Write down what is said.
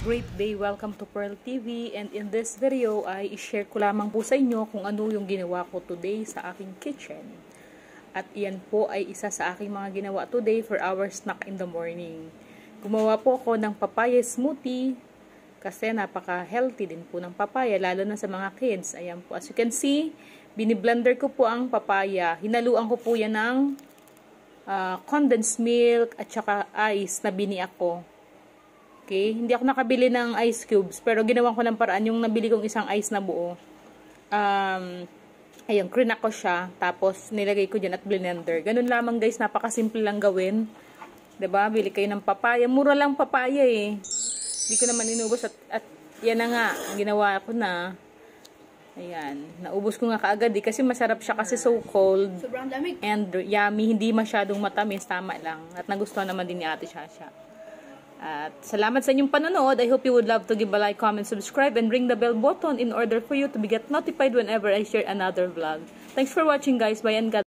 great day. Welcome to Pearl TV, and in this video ay i-share ko lamang po sa inyo kung ano yung ginawa ko today sa aking kitchen. At iyan po ay isa sa aking mga ginawa today for our snack in the morning. Gumawa po ako ng papaya smoothie kasi napaka-healthy din po ng papaya, lalo na sa mga kids. Ayan po, as you can see, biniblender ko po ang papaya. Hinaluan ko po yan ng condensed milk at saka ice na biniak ko. Okay, hindi ako nakabili ng ice cubes, pero ginawan ko ng paraan yung nabili kong isang ice na buo. Ayun, crinak ko siya, tapos nilagay ko dyan at blender. Ganun lamang guys, napakasimple lang gawin. 'Di ba? Bili kayo ng papaya, mura lang papaya eh. Hindi ko naman inubos at yan na nga, ginawa ko na. Ayan, naubos ko nga kaagad eh, kasi masarap siya kasi so cold. Sobrang lamig. And yummy, hindi masyadong matamis, tama lang. At nagustuhan naman din ni Ate Shasha. At salamat sa inyong panonood. I hope you would love to give a like, comment, subscribe, and ring the bell button in order for you to be get notified whenever I share another vlog. Thanks for watching guys. Bye and God.